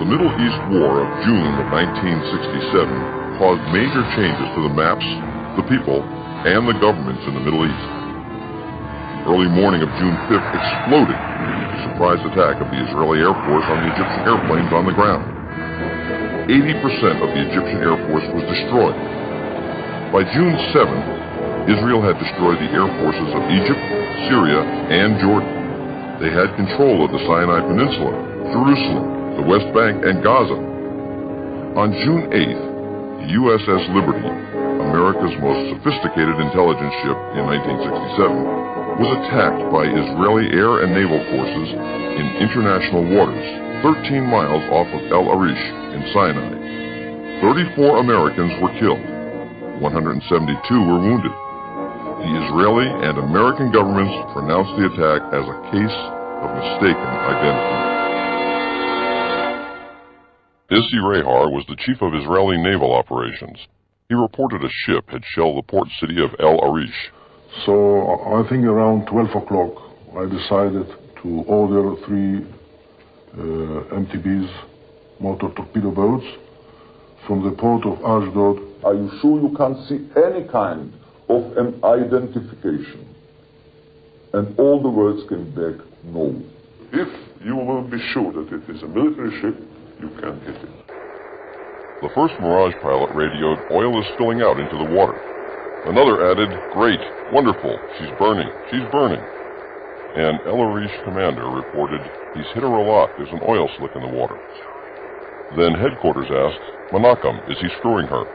The Middle East War of June of 1967 caused major changes to the maps, the people, and the governments in the Middle East. The early morning of June 5th exploded with the surprise attack of the Israeli Air Force on the Egyptian airplanes on the ground. 80% of the Egyptian Air Force was destroyed. By June 7th, Israel had destroyed the air forces of Egypt, Syria, and Jordan. They had control of the Sinai Peninsula, Jerusalem, the West Bank, and Gaza. On June 8th, the USS Liberty, America's most sophisticated intelligence ship in 1967, was attacked by Israeli air and naval forces in international waters, 13 miles off of El Arish in Sinai. 34 Americans were killed. 172 were wounded. The Israeli and American governments pronounced the attack as a case of mistaken identity. Issi Rehar was the chief of Israeli naval operations. He reported a ship had shelled the port city of El Arish. So I think around 12 o'clock I decided to order 3 MTBs, motor torpedo boats, from the port of Ashdod. Are you sure you can't see any kind of an identification? And all the words came back, no. If you will be sure that it is a military ship, you can hit it. The first Mirage pilot radioed, "Oil is spilling out into the water." Another added, "Great, wonderful, she's burning, she's burning." And El Arish commander reported, "He's hit her a lot, there's an oil slick in the water." Then headquarters asked, "Menachem, is he screwing her?"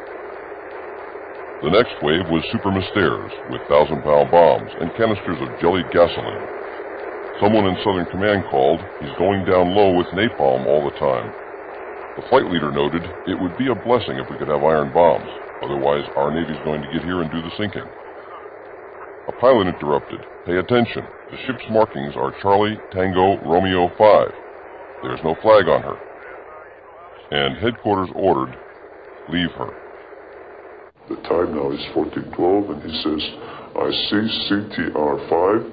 The next wave was Super Mystères with 1,000-pound bombs and canisters of jellied gasoline. Someone in Southern Command called, "He's going down low with napalm all the time." The flight leader noted, "It would be a blessing if we could have iron bombs. Otherwise, our Navy's going to get here and do the sinking." A pilot interrupted, "Pay attention. The ship's markings are Charlie Tango Romeo 5. There's no flag on her." And headquarters ordered, "Leave her." The time now is 14:12, and he says, "I see CTR-5."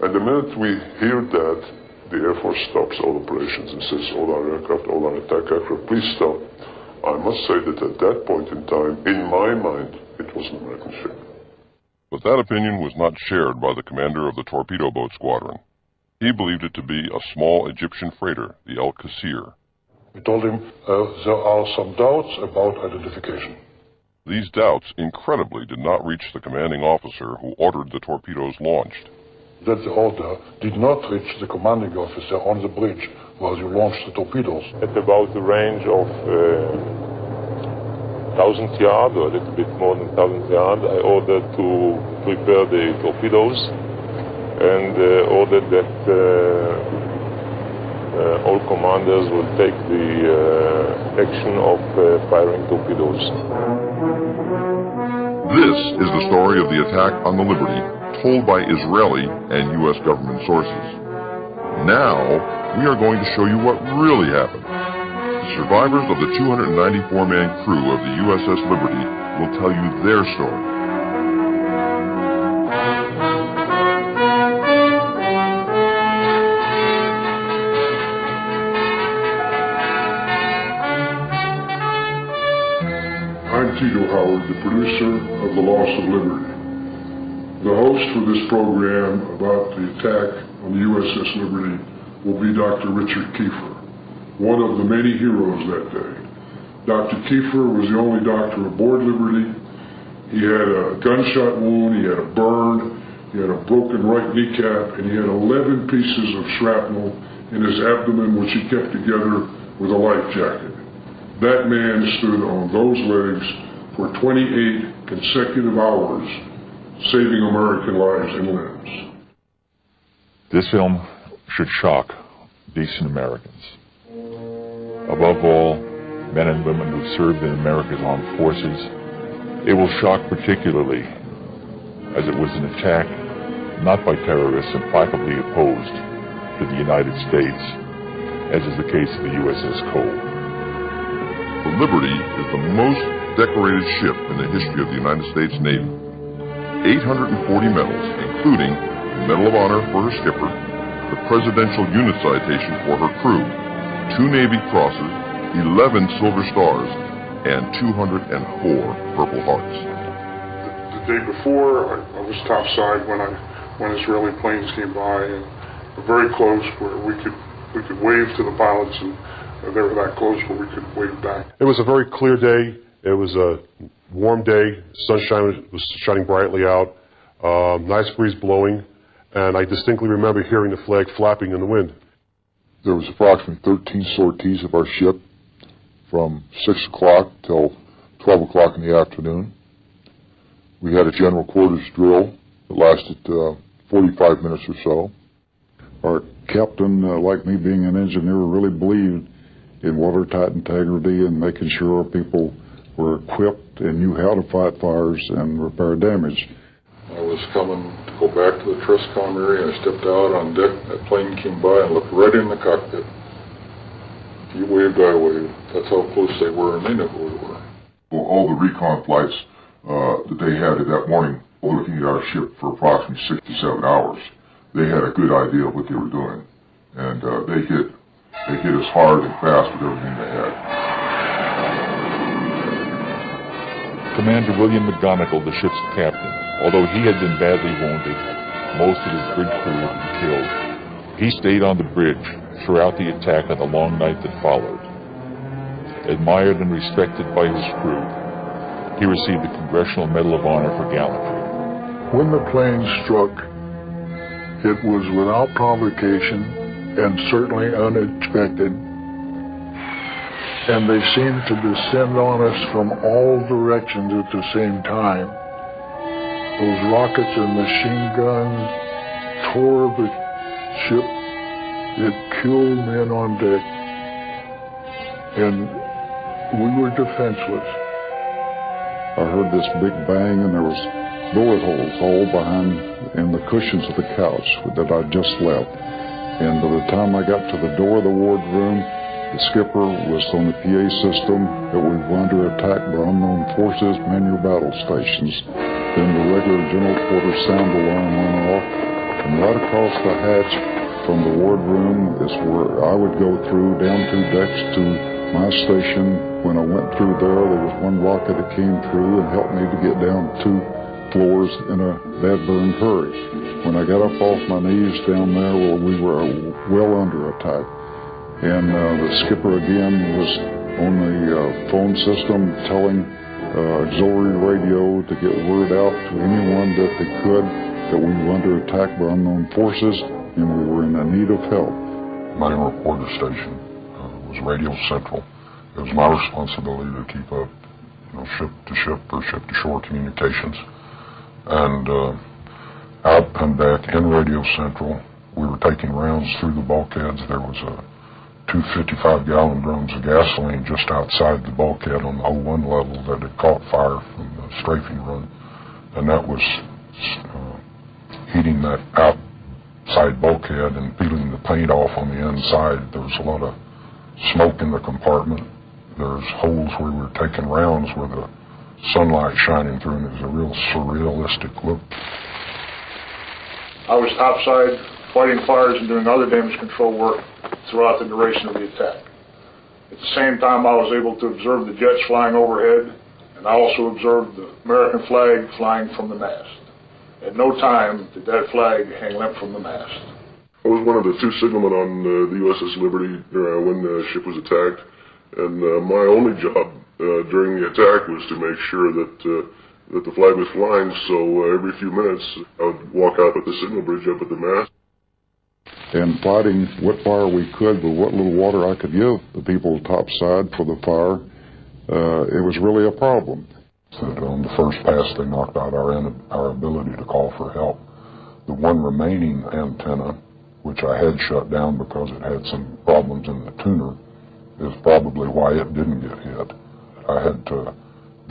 And the minute we hear that, the Air Force stops all operations and says, "All our aircraft, all our attack aircraft, please stop." I must say that at that point in time, in my mind, it was an American ship. But that opinion was not shared by the commander of the torpedo boat squadron. He believed it to be a small Egyptian freighter, the El Qasir. We told him there are some doubts about identification. These doubts, incredibly, did not reach the commanding officer who ordered the torpedoes launched. That the order did not reach the commanding officer on the bridge while you launched the torpedoes. At about the range of 1,000 yards, or a little bit more than 1,000 yards, I ordered to prepare the torpedoes and ordered that all commanders will take the action of firing torpedoes. This is the story of the attack on the Liberty, told by Israeli and U.S. government sources. Now, we are going to show you what really happened. The survivors of the 294-man crew of the USS Liberty will tell you their story. I'm Tito Howard, the producer of The Loss of Liberty. The host for this program about the attack on the USS Liberty will be Dr. Richard Kiefer, one of the many heroes that day. Dr. Kiefer was the only doctor aboard Liberty. He had a gunshot wound, he had a burn, he had a broken right kneecap, and he had 11 pieces of shrapnel in his abdomen, which he kept together with a life jacket. That man stood on those legs for 28 consecutive hours, saving American lives and limbs. This film should shock decent Americans. Above all, men and women who served in America's armed forces. It will shock particularly as it was an attack not by terrorists implacably opposed to the United States, as is the case of the USS Cole. The Liberty is the most decorated ship in the history of the United States Navy. 840 medals, including the Medal of Honor for her skipper, the Presidential Unit Citation for her crew, 2 Navy Crosses, 11 silver stars, and 204 Purple Hearts. The day before, I was topside when Israeli planes came by, and very close where we could wave to the pilots, and they were that close where we could wave back. It was a very clear day. It was a warm day. Sunshine was shining brightly out. Nice breeze blowing, and I distinctly remember hearing the flag flapping in the wind. There was approximately 13 sorties of our ship from 6 o'clock till 12 o'clock in the afternoon. We had a general quarters drill that lasted 45 minutes or so. Our captain, like me being an engineer, really believed in watertight integrity and making sure our people were equipped and knew how to fight fires and repair damage. I was coming to go back to the Triscom area. I stepped out on deck. That plane came by and looked right in the cockpit. If you waved, I waved. That's how close they were, and they knew who we were. Well, all the recon flights that they had that morning, looking at our ship for approximately 67 hours, they had a good idea of what they were doing, and they hit us hard and fast with everything they had. Commander William McGonigal, the ship's captain, although he had been badly wounded, most of his bridge crew had been killed. He stayed on the bridge throughout the attack on the long night that followed. Admired and respected by his crew, he received the Congressional Medal of Honor for gallantry. When the plane struck, it was without provocation and certainly unexpected, and they seemed to descend on us from all directions at the same time. Those rockets and machine guns tore the ship. It killed men on deck, and we were defenseless. I heard this big bang, and there was bullet holes all behind in the cushions of the couch that I just left. And by the time I got to the door of the wardroom, the skipper was on the PA system that we were under attack by unknown forces, man your battle stations. Then the regular general quarters sound alarm went off, and right across the hatch from the wardroom is where I would go through, down 2 decks to my station. When I went through there was one rocket that came through and helped me to get down 2 floors in a bad-burned hurry. When I got up off my knees down there, well, we were well under attack. And the skipper again was on the phone system telling auxiliary radio to get word out to anyone that they could that we were under attack by unknown forces and we were in need of help. My reporter station was Radio Central. It was my responsibility to keep up, ship-to-ship or ship-to-shore communications. And out and back in Radio Central, we were taking rounds through the bulkheads. There was 2 55-gallon drums of gasoline just outside the bulkhead on the 01 level that had caught fire from the strafing run. And that was heating that outside bulkhead and peeling the paint off on the inside. There was a lot of smoke in the compartment. There's holes where we were taking rounds where the sunlight shining through, and it was a real surrealistic look. I was topside fighting fires and doing other damage control work throughout the duration of the attack. At the same time, I was able to observe the jets flying overhead, and I also observed the American flag flying from the mast. At no time did that flag hang limp from the mast. I was one of the 2 signalmen on the USS Liberty when the ship was attacked, and my only job during the attack was to make sure that the flag was flying, so every few minutes I would walk out with the signal bridge up at the mast. And fighting what fire we could with what little water I could give the people topside for the fire, it was really a problem. So on the first pass, they knocked out our ability to call for help. The one remaining antenna, which I had shut down because it had some problems in the tuner, is probably why it didn't get hit. I had to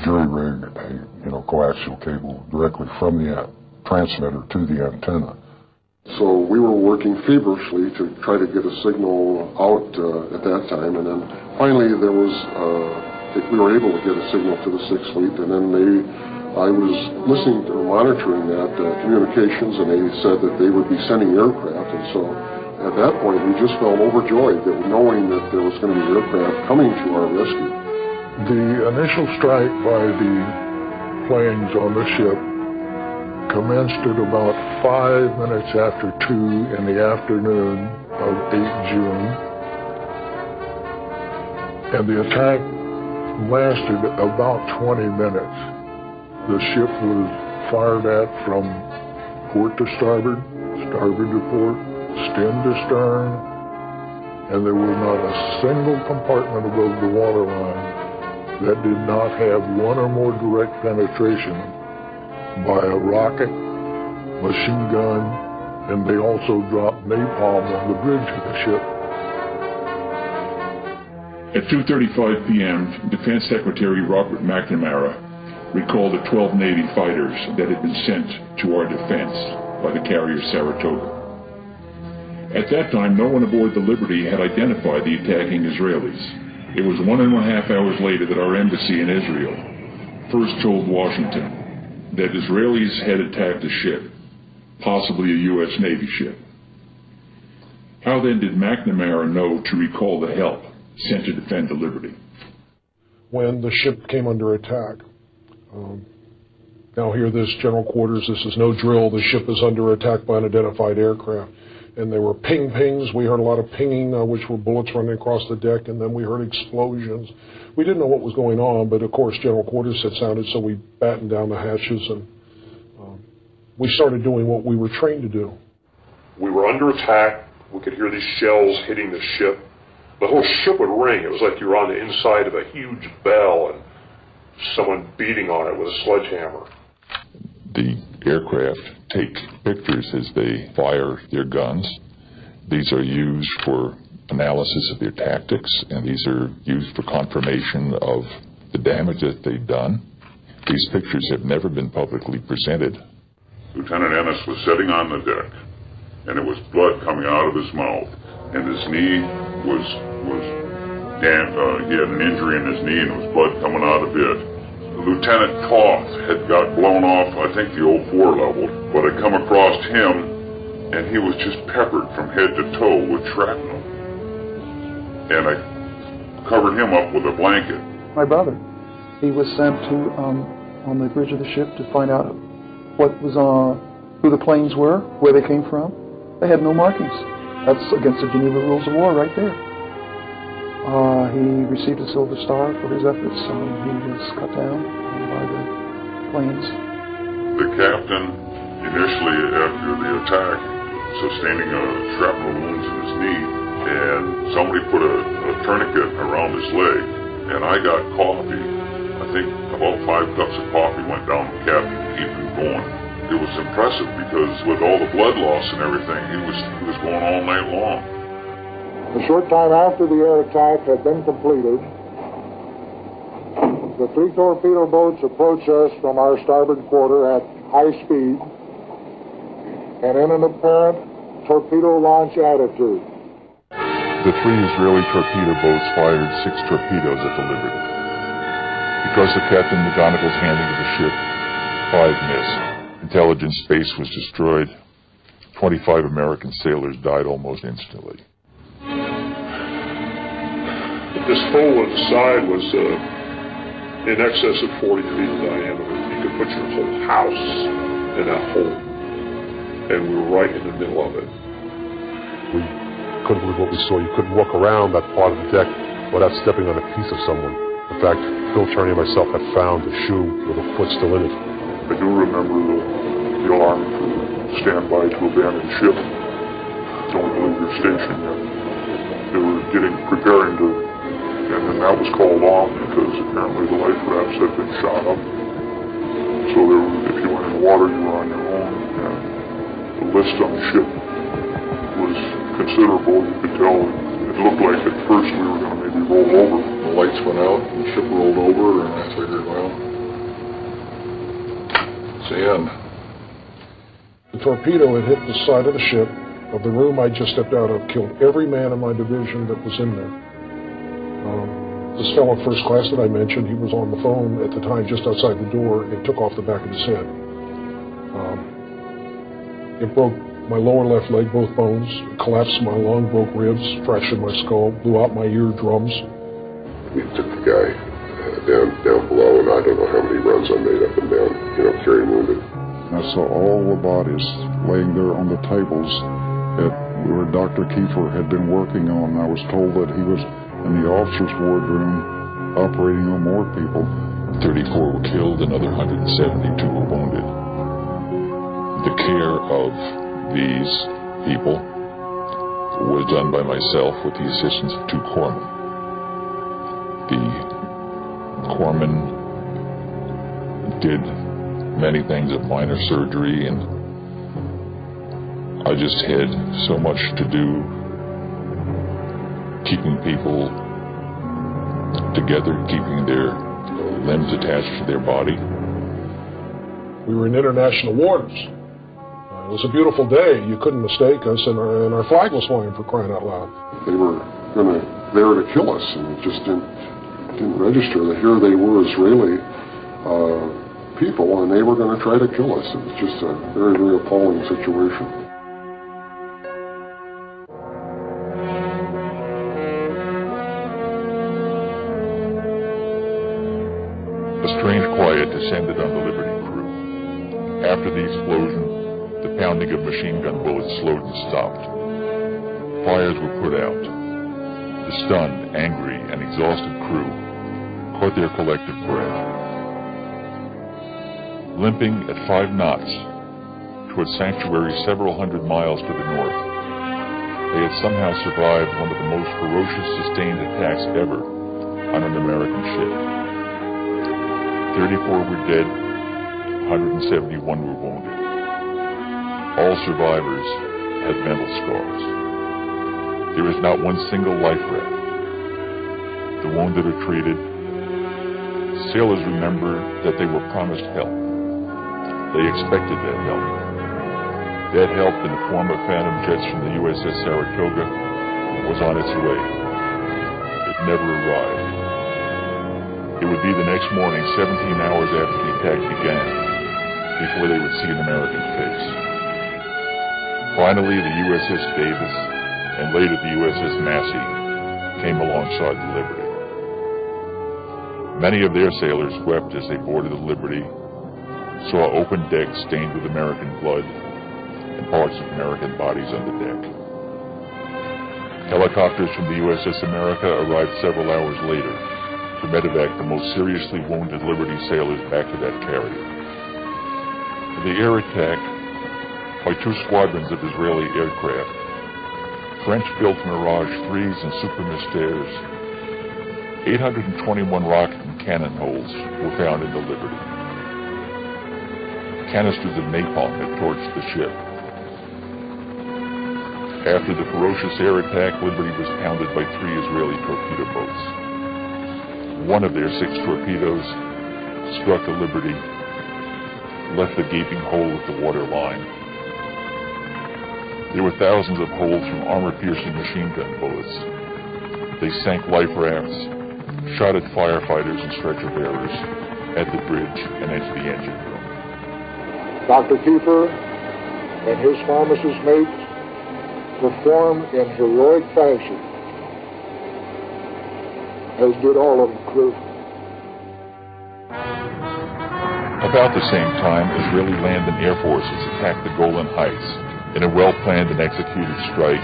jury-rig a coaxial cable directly from the transmitter to the antenna. So we were working feverishly to try to get a signal out at that time, and then finally we were able to get a signal to the 6th Fleet, and then I was listening or monitoring that communications, and they said that they would be sending aircraft, and so at that point, we just felt overjoyed that knowing that there was going to be aircraft coming to our rescue. The initial strike by the planes on the ship commenced at about 5 minutes after 2 in the afternoon of 8 June. And the attack lasted about 20 minutes. The ship was fired at from port to starboard, starboard to port, stem to stern, and there was not a single compartment above the waterline that did not have one or more direct penetration by a rocket, machine gun, and they also dropped napalm on the bridge of the ship. At 2:35 p.m., Defense Secretary Robert McNamara recalled the 12 Navy fighters that had been sent to our defense by the carrier Saratoga. At that time, no one aboard the Liberty had identified the attacking Israelis. It was 1.5 hours later that our embassy in Israel first told Washington that Israelis had attacked a ship, possibly a U.S. Navy ship. How then did McNamara know to recall the help sent to defend the Liberty? When the ship came under attack, now hear this, General Quarters, this is no drill. The ship is under attack by unidentified aircraft. And there were pings. We heard a lot of pinging, which were bullets running across the deck, and then we heard explosions. We didn't know what was going on, but of course General Quarters had sounded, so we battened down the hatches, and we started doing what we were trained to do. We were under attack. We could hear these shells hitting the ship. The whole ship would ring. It was like you were on the inside of a huge bell and someone beating on it with a sledgehammer. The aircraft take pictures as they fire their guns. These are used for analysis of their tactics, and these are used for confirmation of the damage that they've done. These pictures have never been publicly presented. Lieutenant Ennis was sitting on the deck, and it was blood coming out of his mouth, and his knee was damp. He had an injury in his knee, and there was blood coming out of it. Lieutenant Toth had got blown off, I think the 04 level, but had come across him, and he was just peppered from head to toe with shrapnel. And I covered him up with a blanket. My brother, he was sent to on the bridge of the ship to find out what was who the planes were, where they came from. They had no markings. That's against the Geneva Rules of War right there. He received a Silver Star for his efforts. He was cut down by the planes. The captain, initially after the attack, sustaining shrapnel wounds in his knee, and somebody put a tourniquet around his leg, and I got coffee. I think about 5 cups of coffee went down the captain to keep him going. It was impressive because with all the blood loss and everything, he was going all night long. A short time after the air attack had been completed, the 3 torpedo boats approached us from our starboard quarter at high speed and in an apparent torpedo launch attitude. The 3 Israeli torpedo boats fired 6 torpedoes at the Liberty. Because of Captain McGonagall's handling of the ship, 5 missed. Intelligence base was destroyed. 25 American sailors died almost instantly. This hole in the side was in excess of 40 feet in diameter. You could put your whole house in that hole. And we were right in the middle of it. We couldn't believe what we saw. You couldn't walk around that part of the deck without stepping on a piece of someone. In fact, Phil Turney and myself had found a shoe with a foot still in it. I do remember the alarm for standby to abandon ship. Don't leave your station yet. They were preparing to, and then that was called off because apparently the life rafts had been shot up. So if you went in the water, you were on your own, and the list on the ship was considerable. You could tell it looked like at first we were going to maybe roll over. The lights went out, and the ship rolled over, and I figured, well, it's the end. The torpedo had hit the side of the ship of the room I just stepped out of, killed every man in my division that was in there. This fellow first class that I mentioned, he was on the phone at the time just outside the door and took off the back of his head. It broke my lower left leg, both bones, collapsed my lung, broke ribs, fractured my skull, blew out my eardrums. We took the guy down below, and I don't know how many runs I made up and down, carrying wounded. I saw all the bodies laying there on the tables where Dr. Kiefer had been working on. I was told that he was in the officers' wardroom operating on more people. 34 were killed, another 172 were wounded. The care of these people was done by myself with the assistance of 2 corpsmen. The corpsmen did many things of minor surgery, and I just had so much to do keeping people together, keeping their limbs attached to their body. We were in international waters. It was a beautiful day. You couldn't mistake us, and our flag was flying, for crying out loud. They were there to kill us, and it just didn't register that here they were Israeli people, and they were going to try to kill us. It was just a very, very appalling situation. A strange quiet descended on the Liberty crew. After the explosion, the pounding of machine gun bullets slowed and stopped. Fires were put out. The stunned, angry, and exhausted crew caught their collective breath. Limping at 5 knots toward sanctuary several hundred miles to the north, they had somehow survived one of the most ferocious sustained attacks ever on an American ship. 34 were dead, 171 were wounded. All survivors had mental scars. There is not one single life raft. The wounded are treated. Sailors remember that they were promised help. They expected that help. That help, in the form of phantom jets from the USS Saratoga, was on its way. It never arrived. It would be the next morning, 17 hours after the attack began, before they would see an American face. Finally, the USS Davis, and later the USS Massey, came alongside the Liberty. Many of their sailors wept as they boarded the Liberty, saw open decks stained with American blood, and parts of American bodies on the deck. Helicopters from the USS America arrived several hours later to medevac the most seriously wounded Liberty sailors back to that carrier. The air attack by 2 squadrons of Israeli aircraft, French-built Mirage 3s and Super Mystères, 821 rocket and cannon holes were found in the Liberty. Canisters of napalm had torched the ship. After the ferocious air attack, Liberty was pounded by 3 Israeli torpedo boats. One of their 6 torpedoes struck the Liberty, left a gaping hole at the water line. There were thousands of holes from armor-piercing machine gun bullets. They sank life rafts, shot at firefighters and stretcher bearers, at the bridge, and into the engine room. Dr. Kiefer and his pharmacist mates performed in heroic fashion, as did all of the crew. About the same time, Israeli land and air forces attacked the Golan Heights in a well-planned and executed strike.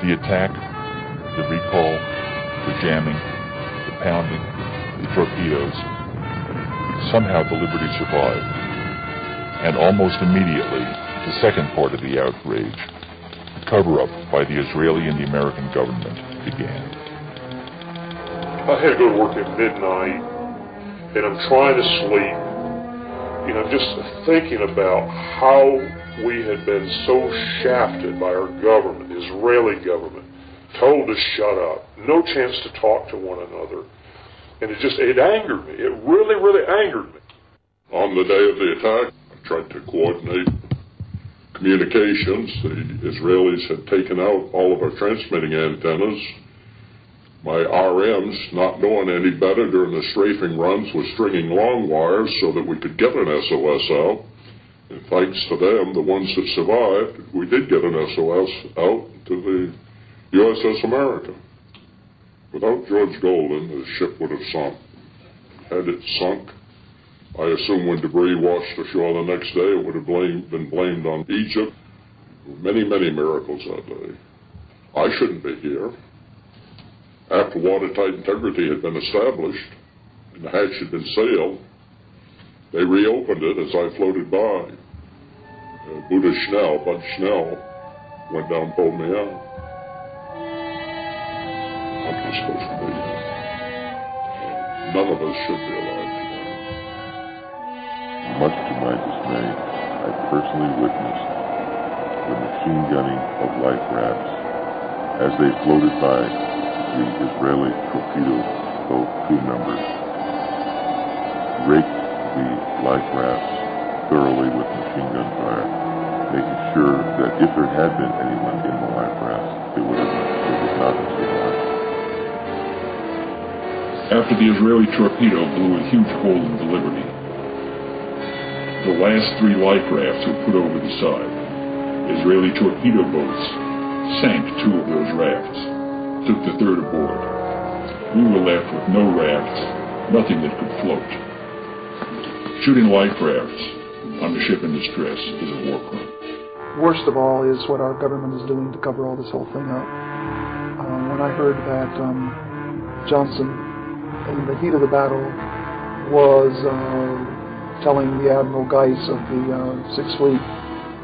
The attack, the recall, the jamming, the pounding, the torpedoes. Somehow the Liberty survived. And almost immediately, the second part of the outrage, the cover-up by the Israeli and the American government, began. I had to go to work at midnight, and I'm trying to sleep. Just thinking about how we had been so shafted by our government, the Israeli government, told to shut up, no chance to talk to one another. And it angered me. It really, really angered me. On the day of the attack, I tried to coordinate communications. The Israelis had taken out all of our transmitting antennas. My RMs, not knowing any better during the strafing runs, was stringing long wires so that we could get an SOS out. And thanks to them, the ones that survived, we did get an SOS out to the USS America. Without George Golden, the ship would have sunk. Had it sunk, I assume when debris washed ashore the next day, it would have been blamed on Egypt. Many, many miracles that day. I shouldn't be here. After watertight integrity had been established and the hatch had been sealed, they reopened it as I floated by. Bud Schnell, went down and pulled me out. I'm not supposed to be here. None of us should be alive today. Much to my dismay, I personally witnessed the machine gunning of life rafts as they floated by the Israeli torpedo boat crew members, raked the life rafts thoroughly with machine gun fire, making sure that if there had been anyone in the life rafts, they would not have survived. After the Israeli torpedo blew a huge hole in the Liberty, the last 3 life rafts were put over the side. Israeli torpedo boats sank 2 of those rafts, took the 3rd aboard. We were left with no rafts, nothing that could float. Shooting life rafts on a ship in distress is a war crime. Worst of all is what our government is doing to cover all this whole thing up. When I heard that Johnson, in the heat of the battle, was telling the Admiral Geis of the 6th Fleet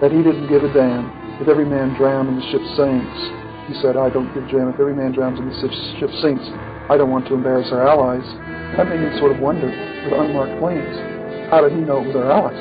that he didn't give a damn if every man drowned and the ship sinks. He said, I don't give a damn if every man drowns and the ship sinks. I don't want to embarrass our allies. That made me sort of wonder, with unmarked planes, how did he know it was our allies?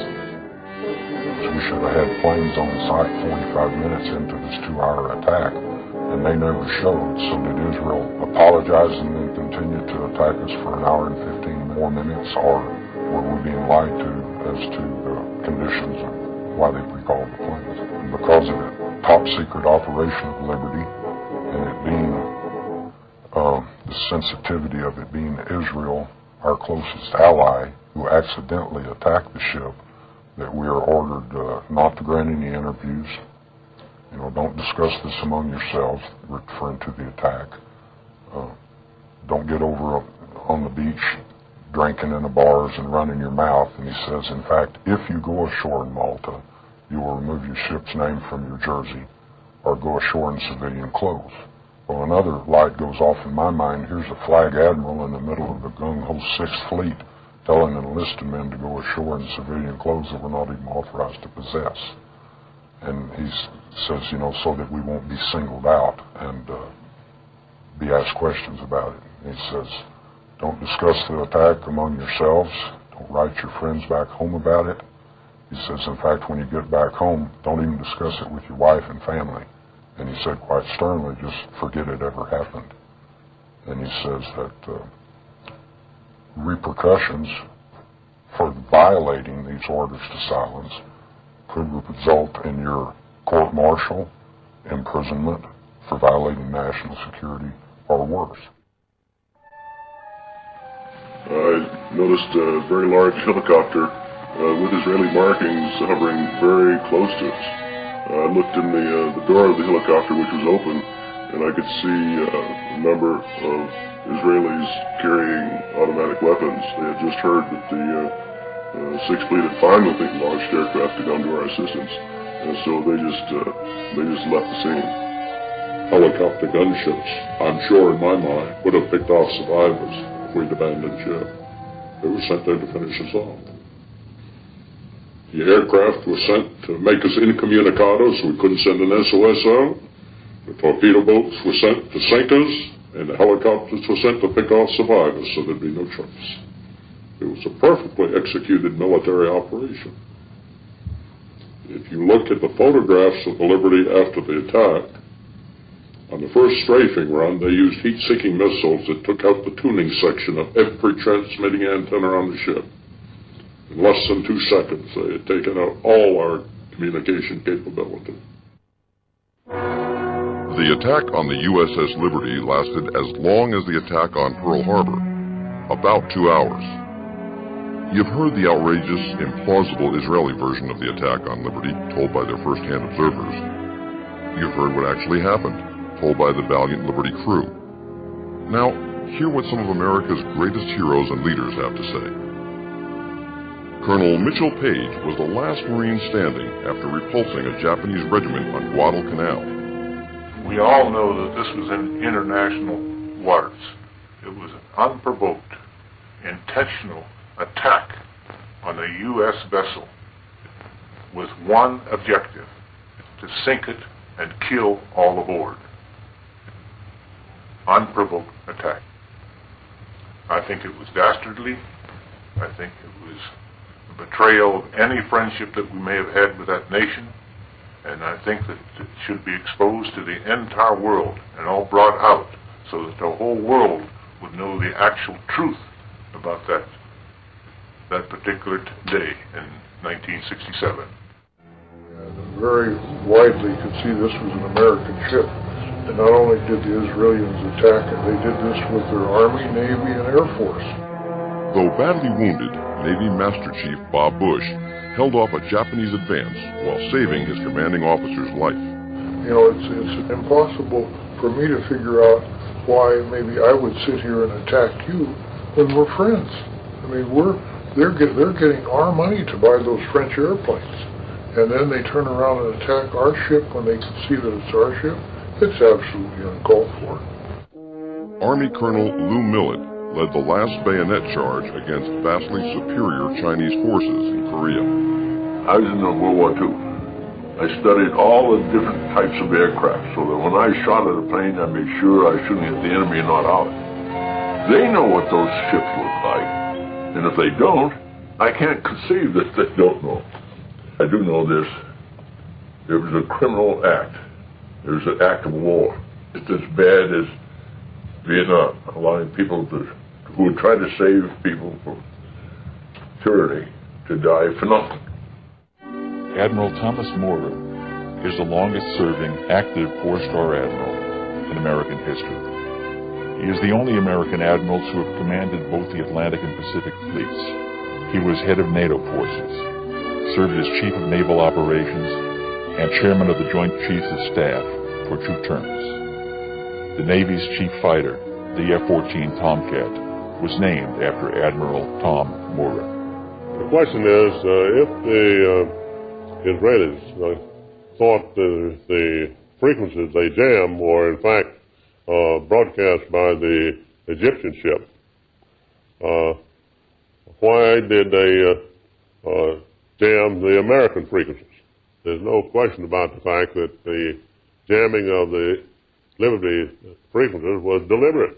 We should have had planes on site 45 minutes into this 2-hour attack, and they never showed. So did Israel apologize and then continue to attack us for an hour and 15 more minutes, or were we being lied to as to the conditions of why they recalled the planes? And because of the top-secret operation of Liberty, and it being the sensitivity of it being Israel, our closest ally, who accidentally attacked the ship, that we are ordered not to grant any interviews. Don't discuss this among yourselves, referring to the attack. Don't get over on the beach drinking in the bars and running your mouth. And he says, in fact, if you go ashore in Malta, you will remove your ship's name from your jersey or go ashore in civilian clothes. Well, another light goes off in my mind. Here's a flag admiral in the middle of the gung-ho 6th Fleet telling enlisted men to go ashore in civilian clothes that we're not even authorized to possess. And he says, so that we won't be singled out and be asked questions about it. And he says, don't discuss the attack among yourselves. Don't write your friends back home about it. He says, in fact, when you get back home, don't even discuss it with your wife and family. And he said quite sternly, just forget it ever happened. And he says that repercussions for violating these orders to silence could result in your court-martial, imprisonment for violating national security, or worse. I noticed a very large helicopter with Israeli markings hovering very close to us. I looked in the door of the helicopter, which was open, and I could see a number of Israelis carrying automatic weapons. They had just heard that the 6th Fleet had finally launched aircraft to come to our assistance, and so they just left the scene. Helicopter gunships, I'm sure in my mind, would have picked off survivors if we'd abandoned ship. They were sent there to finish us off. The aircraft was sent to make us incommunicado, so we couldn't send an SOS out. The torpedo boats were sent to sink us, and the helicopters were sent to pick off survivors, so there'd be no trace. It was a perfectly executed military operation. If you look at the photographs of the Liberty after the attack, on the first strafing run, they used heat-seeking missiles that took out the tuning section of every transmitting antenna on the ship. In less than 2 seconds, they had taken out all our communication capability. The attack on the USS Liberty lasted as long as the attack on Pearl Harbor, about 2 hours. You've heard the outrageous, implausible Israeli version of the attack on Liberty, told by their first-hand observers. You've heard what actually happened, told by the valiant Liberty crew. Now, hear what some of America's greatest heroes and leaders have to say. Colonel Mitchell Page was the last Marine standing after repulsing a Japanese regiment on Guadalcanal. We all know that this was in international waters. It was an unprovoked, intentional attack on a U.S. vessel with one objective: to sink it and kill all aboard. Unprovoked attack. I think it was dastardly. I think it was a betrayal of any friendship that we may have had with that nation, and I think that it should be exposed to the entire world and all brought out so that the whole world would know the actual truth about that particular day in 1967. And very widely could see this was an American ship. And not only did the Israelis attack it, they did this with their Army, Navy, and Air Force. Though badly wounded, Navy Master Chief Bob Bush held off a Japanese advance while saving his commanding officer's life. You know, it's impossible for me to figure out why maybe I would sit here and attack you when we're friends. I mean, they're getting our money to buy those French airplanes, and then they turn around and attack our ship when they can see that it's our ship. It's absolutely uncalled for. Army Colonel Lou Millett led the last bayonet charge against vastly superior Chinese forces in Korea. I was in World War II. I studied all the different types of aircraft so that when I shot at a plane, I made sure I was shooting at the enemy and not ours. They know what those ships look like, and if they don't, I can't conceive that they don't know. I do know this. It was a criminal act. It was an act of war. It's as bad as Vietnam, allowing people who would try to save people from tyranny to die for nothing. Admiral Thomas Maurer is the longest-serving active four-star admiral in American history. He is the only American admiral to have commanded both the Atlantic and Pacific fleets. He was head of NATO forces, served as Chief of Naval Operations, and Chairman of the Joint Chiefs of Staff for 2 terms. The Navy's chief fighter, the F-14 Tomcat, was named after Admiral Tom Maurer. The question is, if the Israelis thought the frequencies they jammed were in fact broadcast by the Egyptian ship, why did they jam the American frequencies? There's no question about the fact that the jamming of the Liberty frequencies was deliberate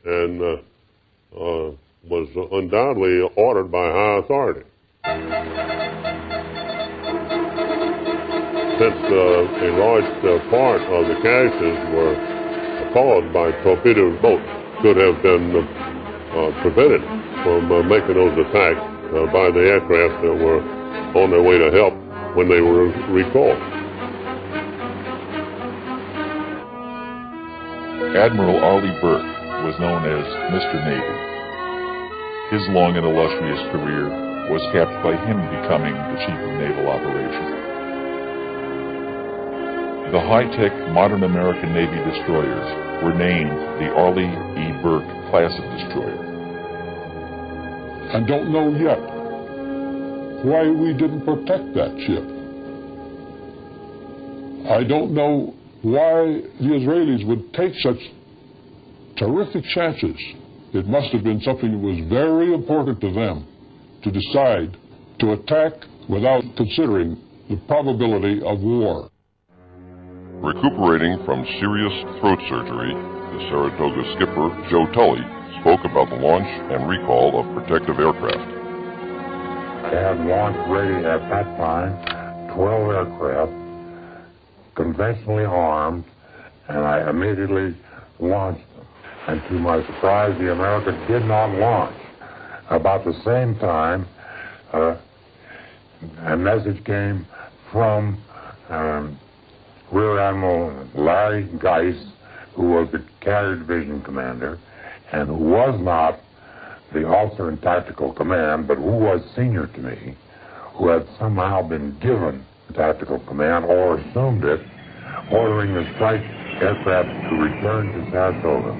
and was undoubtedly ordered by high authority. Since a large part of the casualties were caused by torpedo boats, could have been prevented from making those attacks by the aircraft that were on their way to help when they were recalled. Admiral Arleigh Burke was known as Mr. Navy. His long and illustrious career was capped by him becoming the Chief of Naval Operations. The high-tech modern American Navy destroyers were named the Arleigh E. Burke class of destroyer. I don't know yet why we didn't protect that ship. I don't know why the Israelis would take such terrific chances. It must have been something that was very important to them to decide to attack without considering the probability of war. Recuperating from serious throat surgery, the Saratoga skipper, Joe Tully, spoke about the launch and recall of protective aircraft. I had launch ready at that time 12 aircraft, conventionally armed, and I immediately launched them. And to my surprise, the America did not launch. About the same time, a message came from Rear Admiral Larry Geist, who was the Carrier Division commander, and who was not the officer in tactical command, but who was senior to me, who had somehow been given tactical command or assumed it, ordering the strike aircraft to return to Saratoga.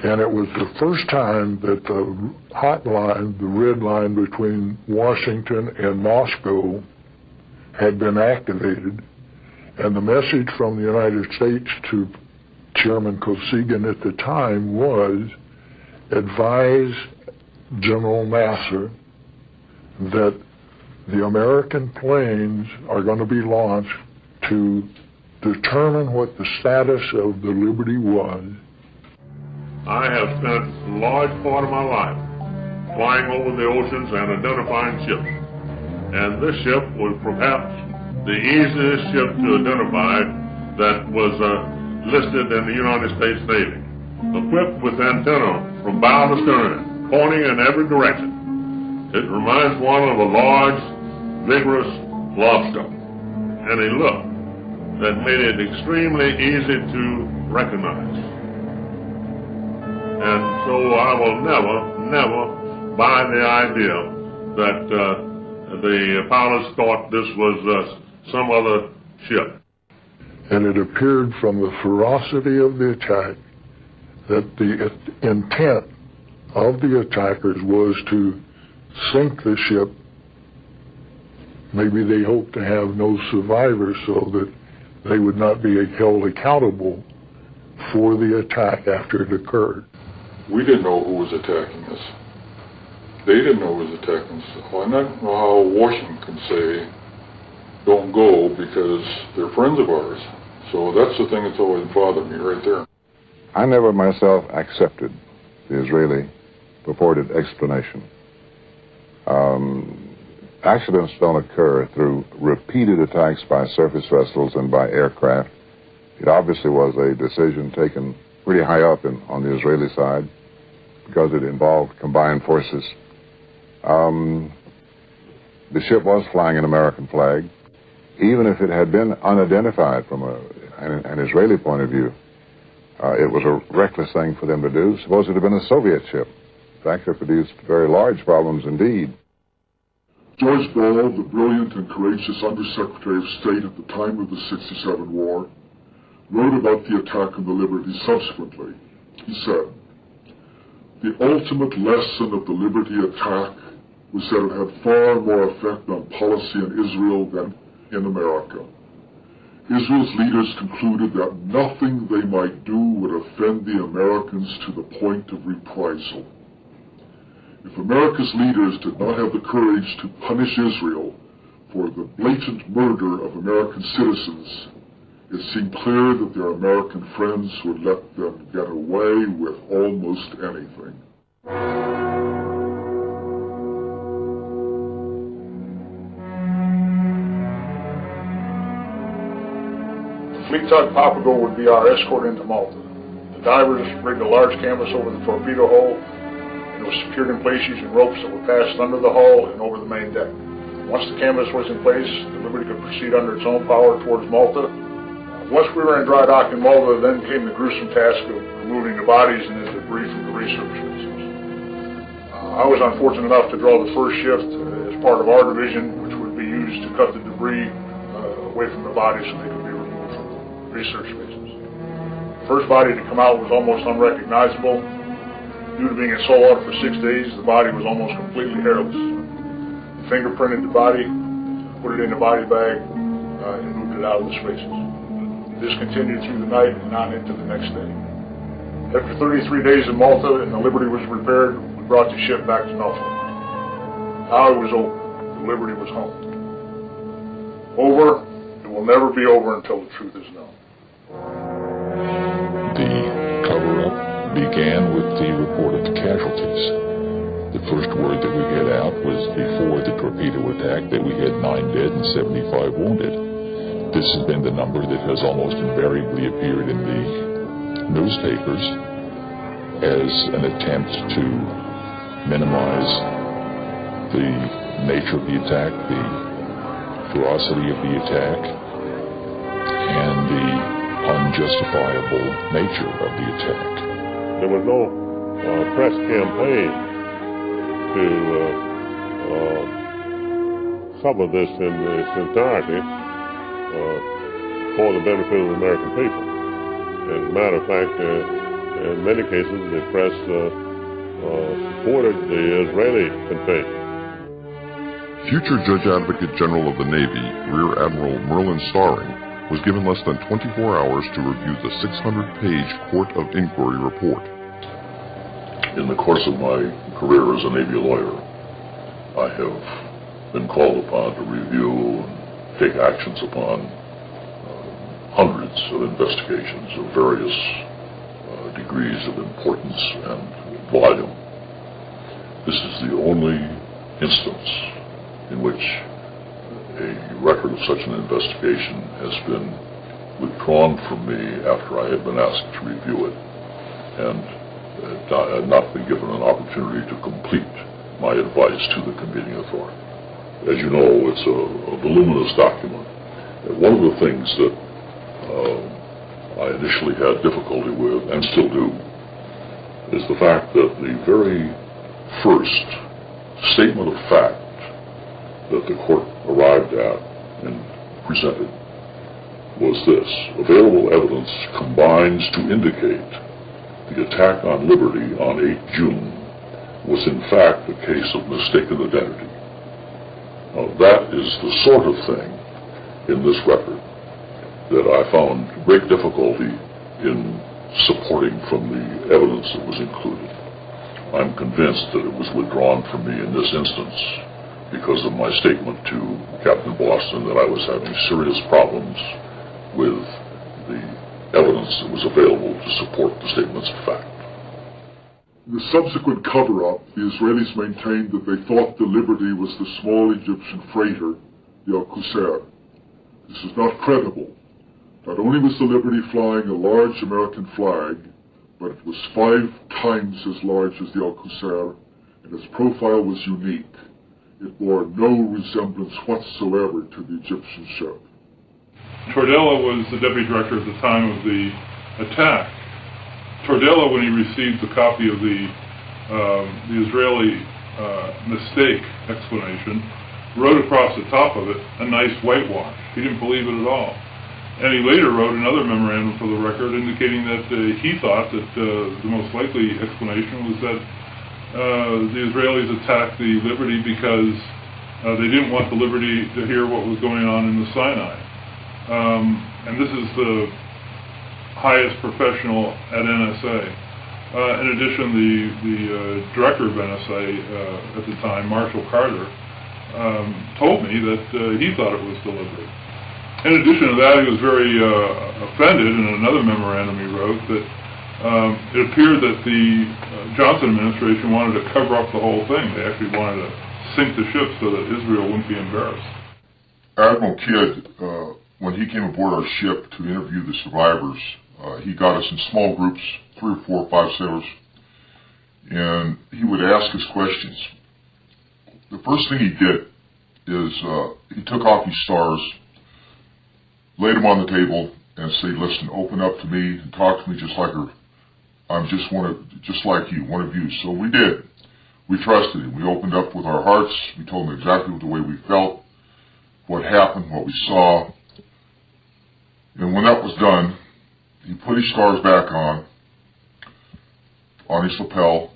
And it was the first time that the hot line, the red line between Washington and Moscow, had been activated. And the message from the United States to Chairman Kosygin at the time was, advise General Nasser that the American planes are going to be launched to determine what the status of the Liberty was. I have spent a large part of my life flying over the oceans and identifying ships. And this ship was perhaps the easiest ship to identify that was listed in the United States Navy. Equipped with antenna from bow to stern, pointing in every direction. It reminds one of a large, vigorous lobster, and a look that made it extremely easy to recognize. And so I will never buy the idea that the pilots thought this was some other ship. And it appeared from the ferocity of the attack that the intent of the attackers was to sink the ship. Maybe they hoped to have no survivors so that they would not be held accountable for the attack after it occurred. We didn't know who was attacking us. They didn't know who was attacking us. Well, I don't know how Washington can say, don't go, because they're friends of ours. So that's the thing that's always bothered me right there. I never myself accepted the Israeli purported explanation. Accidents don't occur through repeated attacks by surface vessels and by aircraft. It obviously was a decision taken pretty high up on the Israeli side because it involved combined forces. The ship was flying an American flag. Even if it had been unidentified from an Israeli point of view, it was a reckless thing for them to do. Suppose it had been a Soviet ship. In fact, it produced very large problems indeed. George Ball, the brilliant and courageous Undersecretary of State at the time of the '67 war, wrote about the attack on the Liberty subsequently. He said, "The ultimate lesson of the Liberty attack was that it had far more effect on policy in Israel than in America. Israel's leaders concluded that nothing they might do would offend the Americans to the point of reprisal. If America's leaders did not have the courage to punish Israel for the blatant murder of American citizens, it seemed clear that their American friends would let them get away with almost anything." Fleet tug Papago would be our escort into Malta. The divers rigged a large canvas over the torpedo hull, and it was secured in place using ropes that were passed under the hull and over the main deck. Once the canvas was in place, the Liberty could proceed under its own power towards Malta. Once we were in dry dock in Malta, then came the gruesome task of removing the bodies and the debris from the research vessels. I was unfortunate enough to draw the first shift as part of our division, which would be used to cut the debris away from the bodies so they could be removed from the research bases. The first body to come out was almost unrecognizable. Due to being in salt water for 6 days, the body was almost completely hairless. Fingerprinted the body, put it in a body bag, and moved it out of the spaces. This continued through the night and on into the next day. After 33 days in Malta and the Liberty was repaired, we brought the ship back to Norfolk. Now it was over. The Liberty was home. Over. It will never be over until the truth is known. The cover-up began with the report of the casualties. The first word that we had out was before the torpedo attack that we had 9 dead and 75 wounded. This has been the number that has almost invariably appeared in the newspapers as an attempt to minimize the nature of the attack, the ferocity of the attack, and the unjustifiable nature of the attack. There was no press campaign to cover this in its entirety for the benefit of the American people. As a matter of fact, in many cases, the press supported the Israeli invasion. Future Judge Advocate General of the Navy, Rear Admiral Merlin Starring, was given less than 24 hours to review the 600-page Court of Inquiry report. In the course of my career as a Navy lawyer, I have been called upon to review and take actions upon hundreds of investigations of various degrees of importance and volume. This is the only instance in which a record of such an investigation has been withdrawn from me after I had been asked to review it and had not been given an opportunity to complete my advice to the convening authority. As you know, it's a voluminous document. And one of the things that I initially had difficulty with, and still do, is the fact that the very first statement of fact that the court arrived at and presented was this: available evidence combines to indicate the attack on Liberty on 8 June was in fact a case of mistaken identity. Now, that is the sort of thing in this record that I found great difficulty in supporting from the evidence that was included. I'm convinced that it was withdrawn from me in this instance because of my statement to Captain Boston that I was having serious problems with the evidence that was available to support the statements of fact. In the subsequent cover-up, the Israelis maintained that they thought the Liberty was the small Egyptian freighter, the Al-Qusayr. This is not credible. Not only was the Liberty flying a large American flag, but it was 5 times as large as the Al-Qusayr, and its profile was unique. It bore no resemblance whatsoever to the Egyptian ship. Tordella was the deputy director at the time of the attack. Tordella, when he received the copy of the Israeli mistake explanation, wrote across the top of it a nice whitewash. He didn't believe it at all. And he later wrote another memorandum for the record indicating that he thought that the most likely explanation was that the Israelis attacked the Liberty because they didn't want the Liberty to hear what was going on in the Sinai. And this is the highest professional at NSA. In addition, the director of NSA at the time, Marshall Carter, told me that he thought it was the Liberty. In addition to that, he was very offended in another memorandum he wrote that it appeared that the Johnson administration wanted to cover up the whole thing. They actually wanted to sink the ship so that Israel wouldn't be embarrassed. Admiral Kidd, when he came aboard our ship to interview the survivors, he got us in small groups, 3 or 4 or 5 sailors, and he would ask us questions. The first thing he did is he took off his stars, laid them on the table, and said, "Listen, open up to me and talk to me just like her. I'm just like you, one of you." So we did. We trusted him. We opened up with our hearts. We told him exactly the way we felt, what happened, what we saw. And when that was done, he put his stars back on his lapel,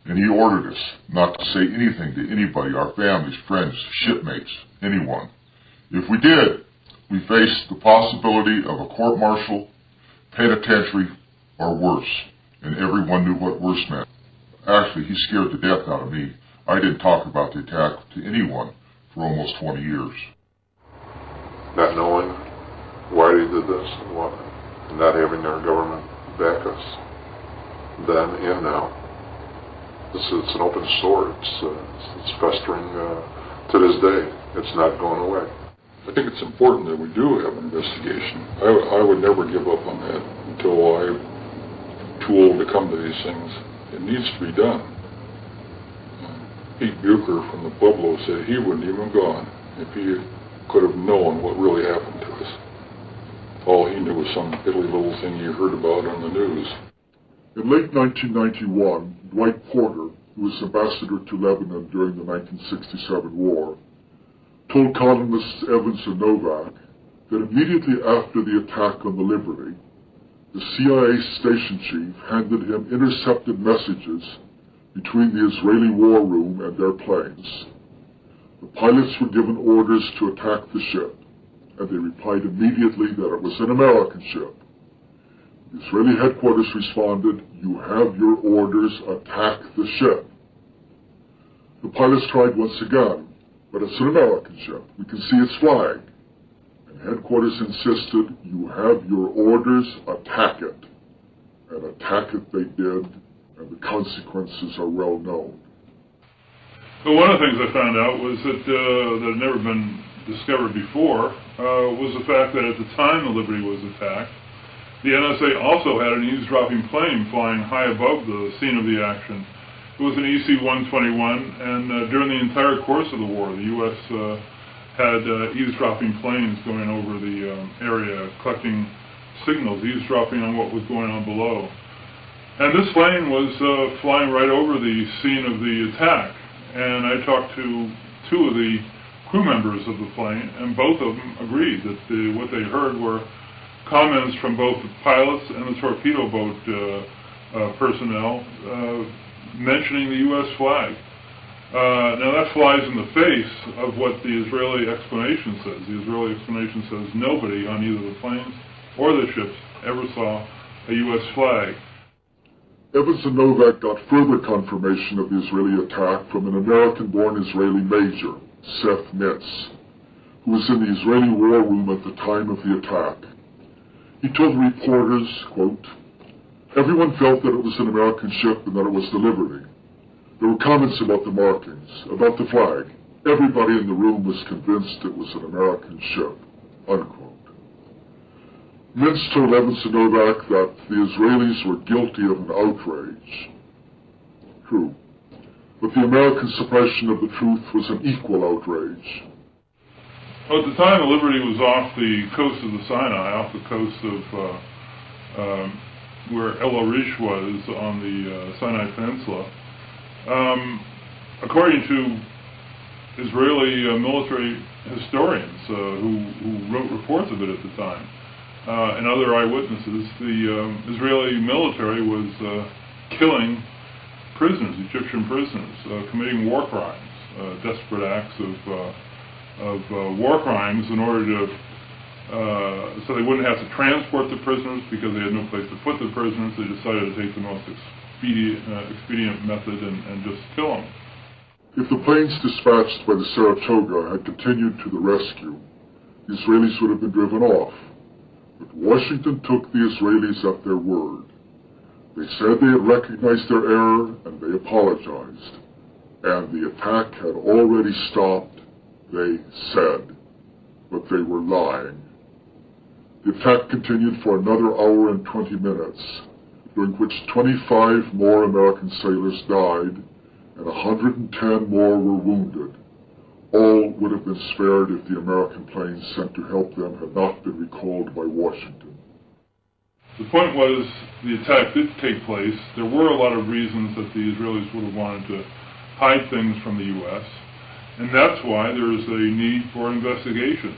and he ordered us not to say anything to anybody, our families, friends, shipmates, anyone. If we did, we faced the possibility of a court-martial, penitentiary, or worse, and everyone knew what worse meant. Actually, he scared the death out of me. I didn't talk about the attack to anyone for almost 20 years. Not knowing why they did this, and not having our government back us, then and now. It's an open sore. It's festering to this day. It's not going away. I think it's important that we do have an investigation. I would never give up on that until I'm too old to come to these things. It needs to be done. Pete Bucher from the Pueblo said he wouldn't even have gone if he could have known what really happened to us. All he knew was some piddly little thing you heard about on the news. In late 1991, Dwight Porter, who was ambassador to Lebanon during the 1967 war, told columnists Evans and Novak that immediately after the attack on the Liberty, the CIA station chief handed him intercepted messages between the Israeli war room and their planes. The pilots were given orders to attack the ship, and they replied immediately that it was an American ship. The Israeli headquarters responded, "You have your orders, attack the ship." The pilots tried once again, "But it's an American ship. We can see its flag." And headquarters insisted, "You have your orders, attack it." And attack it they did, and the consequences are well known. So one of the things I found out was that had never been discovered before was the fact that at the time the Liberty was attacked, the NSA also had an eavesdropping plane flying high above the scene of the action. It was an EC-121, and during the entire course of the war, the U.S. Had eavesdropping planes going over the area, collecting signals, eavesdropping on what was going on below. And this plane was flying right over the scene of the attack. And I talked to two of the crew members of the plane, and both of them agreed that what they heard were comments from both the pilots and the torpedo boat personnel mentioning the U.S. flag. Now that flies in the face of what the Israeli explanation says. The Israeli explanation says nobody on either the planes or the ships ever saw a U.S. flag. Evans and Novak got further confirmation of the Israeli attack from an American-born Israeli major, Seth Mitz, who was in the Israeli war room at the time of the attack. He told reporters, quote, "Everyone felt that it was an American ship and that it was the Liberty. There were comments about the markings, about the flag. Everybody in the room was convinced it was an American ship," unquote. Mintz told Evans and Novak that the Israelis were guilty of an outrage. True. But the American suppression of the truth was an equal outrage. Well, at the time, the Liberty was off the coast of the Sinai, off the coast of where El Arish was on the Sinai Peninsula. According to Israeli military historians who wrote reports of it at the time, and other eyewitnesses, the Israeli military was killing prisoners, Egyptian prisoners, committing war crimes, desperate acts of war crimes in order to, so they wouldn't have to transport the prisoners because they had no place to put the prisoners. They decided to take the most expedient method and just kill them. If the planes dispatched by the Saratoga had continued to the rescue, the Israelis would have been driven off. But Washington took the Israelis at their word. They said they had recognized their error and they apologized. And the attack had already stopped, they said. But they were lying. The attack continued for another hour and 20 minutes, during which 25 more American sailors died and 110 more were wounded. All would have been spared if the American planes sent to help them had not been recalled by Washington. The point was, the attack did take place. There were a lot of reasons that the Israelis would have wanted to hide things from the U.S., and that's why there is a need for investigation.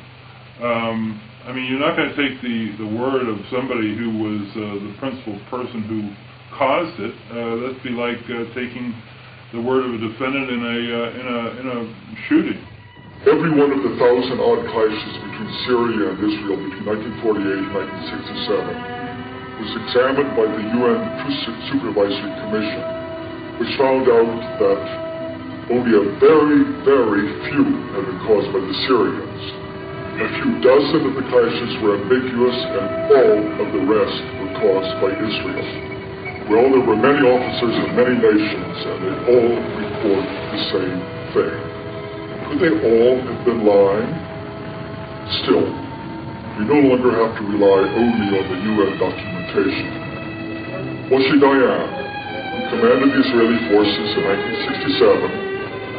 I mean, you're not going to take the word of somebody who was the principal person who caused it. That'd be like taking the word of a defendant in a shooting. Every one of the 1,000-odd clashes between Syria and Israel between 1948 and 1967 was examined by the UN Truth Supervisory Commission, which found out that only a very, very few had been caused by the Syrians. A few dozen of the clashes were ambiguous, and all of the rest were caused by Israel. Well, there were many officers of many nations, and they all report the same thing. Could they all have been lying? Still, we no longer have to rely only on the UN documentation. Moshe Dayan, who commanded the Israeli forces in 1967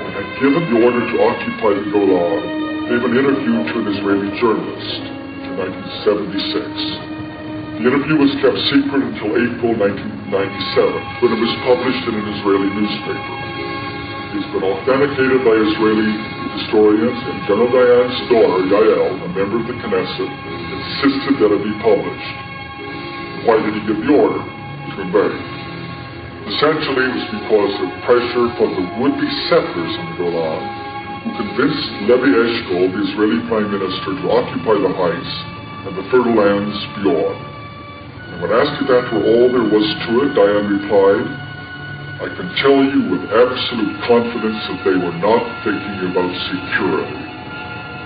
and had given the order to occupy the Golan, gave an interview to an Israeli journalist in 1976. The interview was kept secret until April 19 when it was published in an Israeli newspaper. It's been authenticated by Israeli historians, and General Dayan's daughter, Yael, a member of the Knesset, insisted that it be published. Why did he give the order? To obey. Essentially, it was because of pressure from the would-be settlers in the Golan, who convinced Levi Eshkol, the Israeli Prime Minister, to occupy the heights and the fertile lands beyond. And when asked if that were all there was to it, Dayan replied, I can tell you with absolute confidence that they were not thinking about security.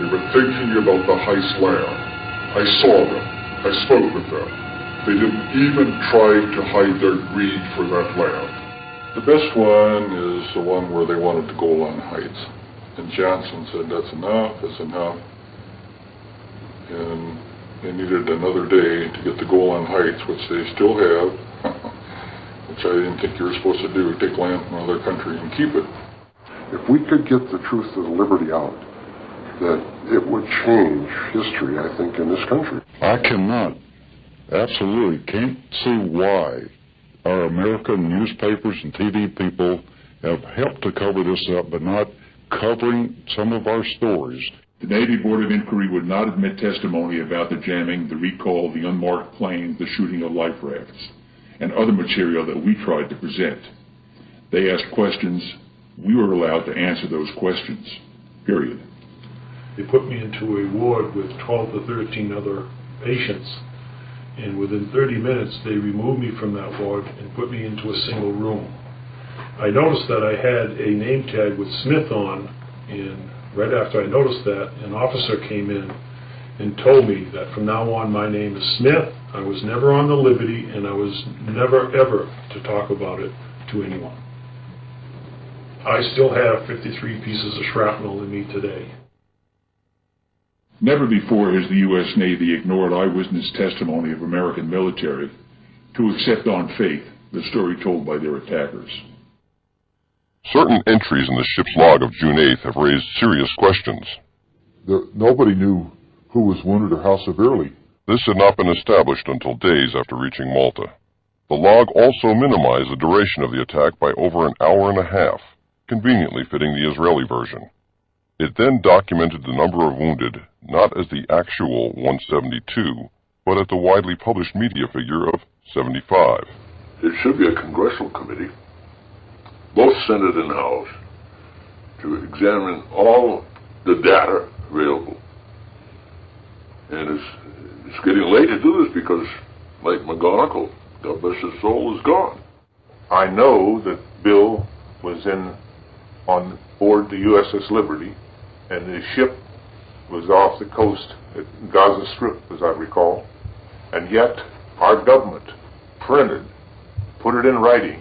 They were thinking about the Heights land. I saw them. I spoke with them. They didn't even try to hide their greed for that land. The best one is the one where they wanted the Golan Heights. And Johnson said, that's enough, that's enough. And they needed another day to get the Golan Heights, which they still have, which I didn't think you were supposed to do, take land from another country and keep it. If we could get the truth of the liberty out, that it would change history, I think, in this country. I cannot, absolutely can't see why our American newspapers and TV people have helped to cover this up, but not covering some of our stories. The Navy Board of Inquiry would not admit testimony about the jamming, the recall, the unmarked planes, the shooting of life rafts, and other material that we tried to present. They asked questions. We were allowed to answer those questions, period. They put me into a ward with 12 to 13 other patients, and within 30 minutes they removed me from that ward and put me into a single room. I noticed that I had a name tag with Smith on, and right after I noticed that, an officer came in and told me that from now on my name is Smith, I was never on the Liberty, and I was never ever to talk about it to anyone. I still have 53 pieces of shrapnel in me today. Never before has the U.S. Navy ignored eyewitness testimony of American military to accept on faith the story told by their attackers. Certain entries in the ship's log of June 8th have raised serious questions. Nobody knew who was wounded or how severely. This had not been established until days after reaching Malta. The log also minimized the duration of the attack by over an hour and a half, conveniently fitting the Israeli version. It then documented the number of wounded, not as the actual 172, but at the widely published media figure of 75. There should be a congressional committee, both Senate and House, to examine all the data available. And it's getting late to do this because, like McGonigal, God bless his soul, is gone. I know that Bill was on board the USS Liberty, and his ship was off the coast at Gaza Strip, as I recall, and yet our government put it in writing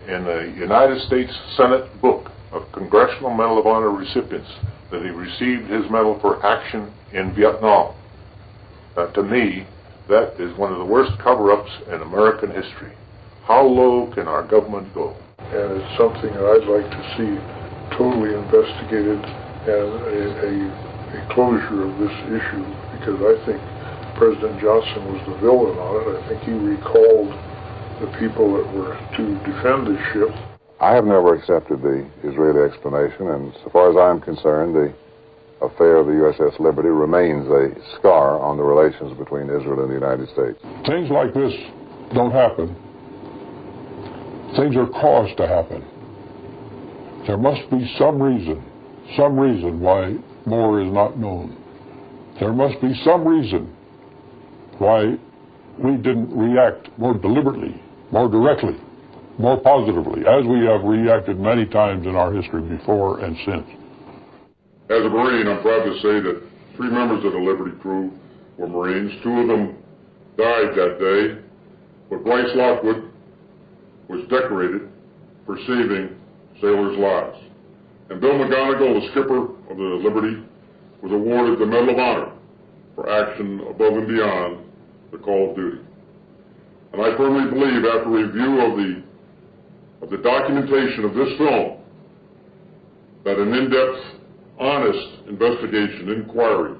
in the United States Senate book of Congressional Medal of Honor recipients that he received his medal for action in Vietnam. To me, that is one of the worst cover-ups in American history. How low can our government go? And it's something that I'd like to see totally investigated and a closure of this issue, because I think President Johnson was the villain on it. I think he recalled the people that were to defend the ship. I have never accepted the Israeli explanation, and so far as I'm concerned, the affair of the USS Liberty remains a scar on the relations between Israel and the United States. Things like this don't happen. Things are caused to happen. There must be some reason why more is not known. There must be some reason why we didn't react more deliberately, more directly, more positively, as we have reacted many times in our history before and since. As a Marine, I'm proud to say that 3 members of the Liberty crew were Marines. 2 of them died that day, but Bryce Lockwood was decorated for saving sailors' lives. And Bill McGonigal, the skipper of the Liberty, was awarded the Medal of Honor for action above and beyond the call of duty. And I firmly believe, after review of the documentation of this film, that an in-depth, honest investigation, inquiry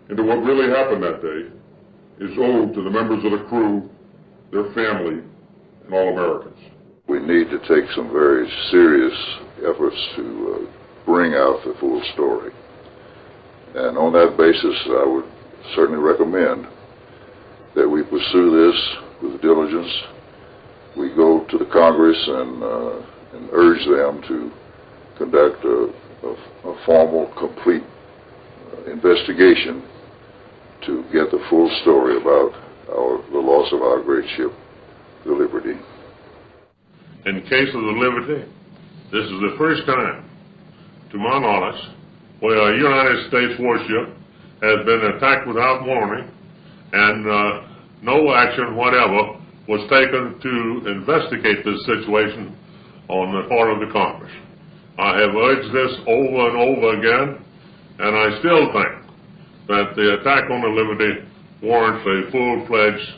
into what really happened that day is owed to the members of the crew, their family, and all Americans. We need to take some very serious efforts to bring out the full story. And on that basis, I would certainly recommend that we pursue this with diligence. We go to the Congress and urge them to conduct a formal, complete investigation to get the full story about the loss of our great ship, the Liberty. In the case of the Liberty, this is the first time, to my knowledge, where a United States warship has been attacked without warning, and no action whatever was taken to investigate this situation on the part of the Congress. I have urged this over and over again, and I still think that the attack on the Liberty warrants a full-fledged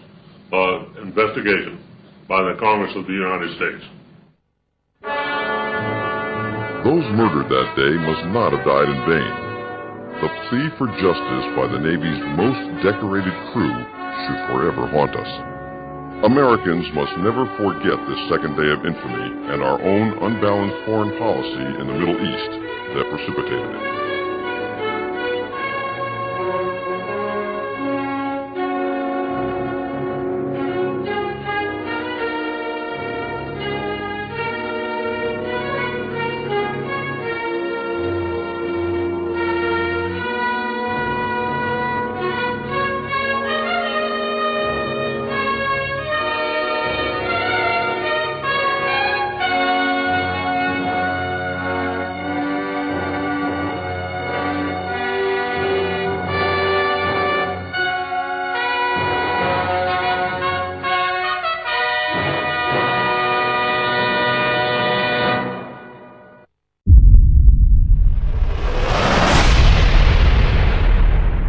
investigation by the Congress of the United States. Those murdered that day must not have died in vain. The plea for justice by the Navy's most decorated crew should forever haunt us. Americans must never forget this second day of infamy and our own unbalanced foreign policy in the Middle East that precipitated it.